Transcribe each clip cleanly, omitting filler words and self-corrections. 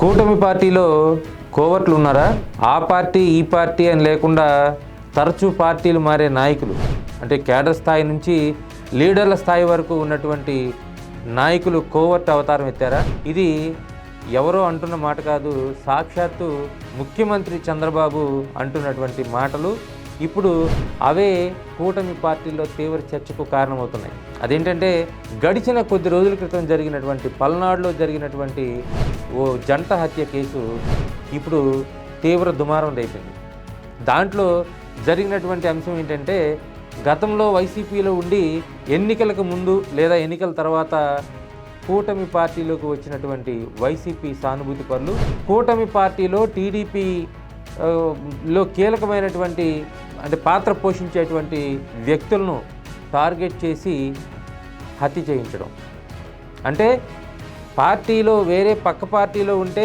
కూటమి పార్టీలో కోవర్ట్లు ఉన్నారా? ఆ పార్టీ ఈ పార్టీ అని లేకుండా తరచూ పార్టీలు మారే నాయకులు, అంటే కేడర్ స్థాయి నుంచి లీడర్ల స్థాయి వరకు ఉన్నటువంటి నాయకులు కోవర్ట్ అవతారం ఎత్తారా? ఇది ఎవరో అంటున్న మాట కాదు, సాక్షాత్తు ముఖ్యమంత్రి చంద్రబాబు అంటున్నటువంటి మాటలు. ఇప్పుడు అవే కూటమి పార్టీల్లో తీవ్ర చర్చకు కారణమవుతున్నాయి. అదేంటంటే, గడిచిన కొద్ది రోజుల క్రితం జరిగినటువంటి పల్నాడులో జరిగినటువంటి ఓ జంట హత్య కేసు ఇప్పుడు తీవ్ర దుమారం రేపింది. దాంట్లో జరిగినటువంటి అంశం ఏంటంటే, గతంలో వైసీపీలో ఉండి ఎన్నికలకు ముందు లేదా ఎన్నికల తర్వాత కూటమి పార్టీలోకి వచ్చినటువంటి వైసీపీ సానుభూతి పరులు, కూటమి పార్టీలో టీడీపీలో కీలకమైనటువంటి అంటే పాత్ర పోషించేటువంటి వ్యక్తులను టార్గెట్ చేసి హత్య చేయించడం. అంటే పార్టీలో వేరే పక్క పార్టీలో ఉంటే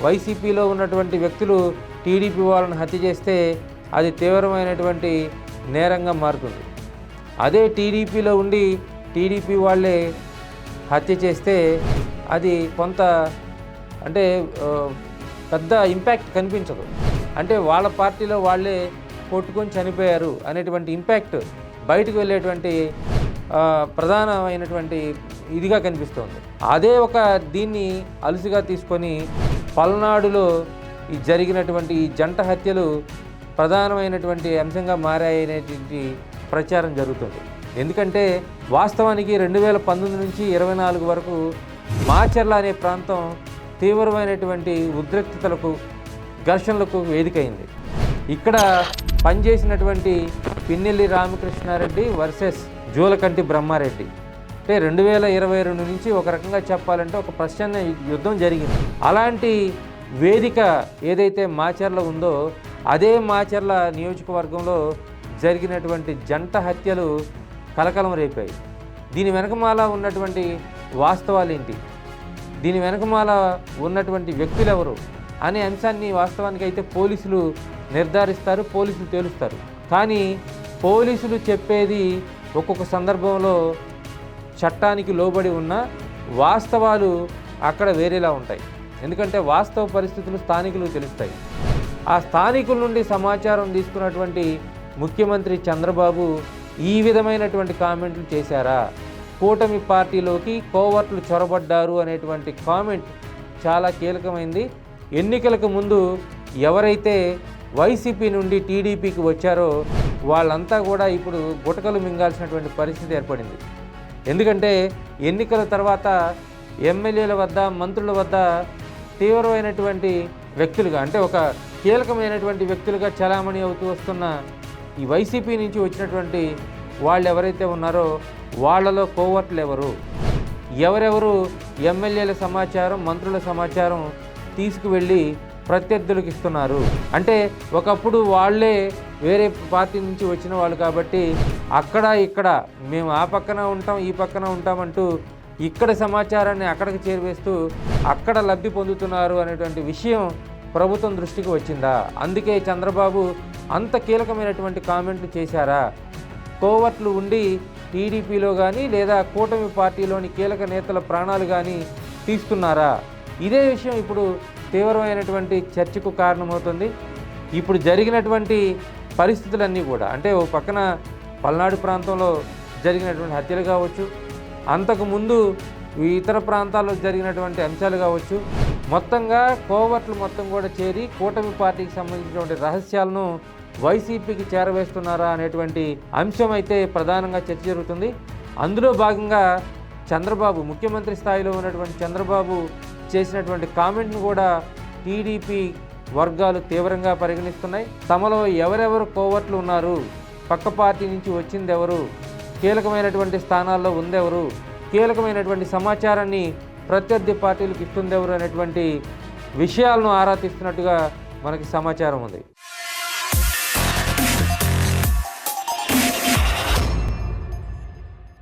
వైసీపీలో ఉన్నటువంటి వ్యక్తులు టీడీపీ వాళ్ళని హత్య చేస్తే అది తీవ్రమైనటువంటి నేరంగా మారుతుంది. అదే టీడీపీలో ఉండి టీడీపీ వాళ్ళే హత్య చేస్తే అది కొంత అంటే పెద్ద ఇంపాక్ట్ కనిపించదు. అంటే వాళ్ళ పార్టీలో వాళ్ళే కొట్టుకొని చనిపోయారు అనేటువంటి ఇంపాక్ట్ బయటకు వెళ్ళేటువంటి ప్రధానమైనటువంటి ఇదిగా కనిపిస్తుంది. అదే ఒక దీన్ని అలుసుగా తీసుకొని పల్నాడులో ఈ జరిగినటువంటి ఈ జంట హత్యలు ప్రధానమైనటువంటి అంశంగా మారాయనేటువంటి ప్రచారం జరుగుతుంది. ఎందుకంటే వాస్తవానికి 2019 నుంచి 24 వరకు మాచర్ల అనే ప్రాంతం తీవ్రమైనటువంటి ఉద్రిక్తతలకు, ఘర్షణలకు వేదికైంది. ఇక్కడ పనిచేసినటువంటి పిన్నెల్లి రామకృష్ణారెడ్డి వర్సెస్ జూలకంటి బ్రహ్మారెడ్డి, అంటే 2022 నుంచి ఒక రకంగా చెప్పాలంటే ఒక ప్రశ్న యుద్ధం జరిగింది. అలాంటి వేదిక ఏదైతే మాచర్ల ఉందో, అదే మాచర్ల నియోజకవర్గంలో జరిగినటువంటి జంట హత్యలు కలకలం రేపాయి. దీని వెనకమాల ఉన్నటువంటి వాస్తవాలు ఏంటి, దీని వెనకమాల ఉన్నటువంటి వ్యక్తులు ఎవరు అనే అంశాన్ని వాస్తవానికి అయితే పోలీసులు నిర్ధారిస్తారు, పోలీసులు తేలుస్తారు. కానీ పోలీసులు చెప్పేది ఒక్కొక్క సందర్భంలో చట్టానికి లోబడి ఉన్న వాస్తవాలు అక్కడ వేరేలా ఉంటాయి. ఎందుకంటే వాస్తవ పరిస్థితులు స్థానికులకు తెలుస్తాయి. ఆ స్థానికుల నుండి సమాచారం తీసుకున్నటువంటి ముఖ్యమంత్రి చంద్రబాబు ఈ విధమైనటువంటి కామెంట్లు చేశారా? కూటమి పార్టీలోకి కోవర్ట్లు చొరబడ్డారు అనేటువంటి కామెంట్ చాలా కీలకమైంది. ఎన్నికలకు ముందు ఎవరైతే వైసీపీ నుండి టీడీపీకి వచ్చారో వాళ్ళంతా కూడా ఇప్పుడు గుటకలు మింగాల్సినటువంటి పరిస్థితి ఏర్పడింది. ఎందుకంటే ఎన్నికల తర్వాత ఎమ్మెల్యేల వద్ద, మంత్రుల వద్ద తీవ్రమైనటువంటి వ్యక్తులుగా, అంటే ఒక కీలకమైనటువంటి వ్యక్తులుగా చలామణి అవుతూ వస్తున్న ఈ వైసీపీ నుంచి వచ్చినటువంటి వాళ్ళు ఎవరైతే ఉన్నారో వాళ్ళలో కోవర్ట్లు ఎవరెవరు ఎమ్మెల్యేల సమాచారం, మంత్రుల సమాచారం తీసుకువెళ్ళి ప్రత్యర్థులకు ఇస్తున్నారు. అంటే ఒకప్పుడు వాళ్ళే వేరే పార్టీ నుంచి వచ్చిన వాళ్ళు కాబట్టి అక్కడ ఇక్కడ మేము ఆ పక్కన ఉంటాం, ఈ పక్కన ఉంటామంటూ ఇక్కడ సమాచారాన్ని అక్కడికి చేరవేస్తూ అక్కడ లబ్ధి పొందుతున్నారు అనేటువంటి విషయం ప్రభుత్వం దృష్టికి వచ్చిందా? అందుకే చంద్రబాబు అంత కీలకమైనటువంటి కామెంట్లు చేశారా? కోవర్ట్లు ఉండి టీడీపీలో కానీ లేదా కూటమి పార్టీలోని కీలక నేతల ప్రాణాలు కానీ తీస్తున్నారా? ఇదే విషయం ఇప్పుడు తీవ్రమైనటువంటి చర్చకు కారణమవుతుంది. ఇప్పుడు జరిగినటువంటి పరిస్థితులన్నీ కూడా, అంటే ఓ పక్కన పల్నాడు ప్రాంతంలో జరిగినటువంటి హత్యలు కావచ్చు, అంతకుముందు ఇతర ప్రాంతాల్లో జరిగినటువంటి అంశాలు కావచ్చు, మొత్తంగా కోవర్ట్లు మొత్తం కూడా చేరి కూటమి పార్టీకి సంబంధించినటువంటి రహస్యాలను వైసీపీకి చేరవేస్తున్నారా అనేటువంటి అంశం అయితే ప్రధానంగా చర్చ జరుగుతుంది. అందులో భాగంగా చంద్రబాబు, ముఖ్యమంత్రి స్థాయిలో ఉన్నటువంటి చంద్రబాబు చేసినటువంటి కామెంట్ను కూడా టీడీపీ వర్గాలు తీవ్రంగా పరిగణిస్తున్నాయి. తమలో ఎవరెవరు కోవర్ట్లు ఉన్నారు, పక్క పార్టీ నుంచి వచ్చింది ఎవరు, కీలకమైనటువంటి స్థానాల్లో ఉందెవరు, కీలకమైనటువంటి సమాచారాన్ని ప్రత్యర్థి పార్టీలకు ఇస్తుందెవరు అనేటువంటి విషయాలను ఆరా తీస్తున్నట్టుగా మనకి సమాచారం ఉంది.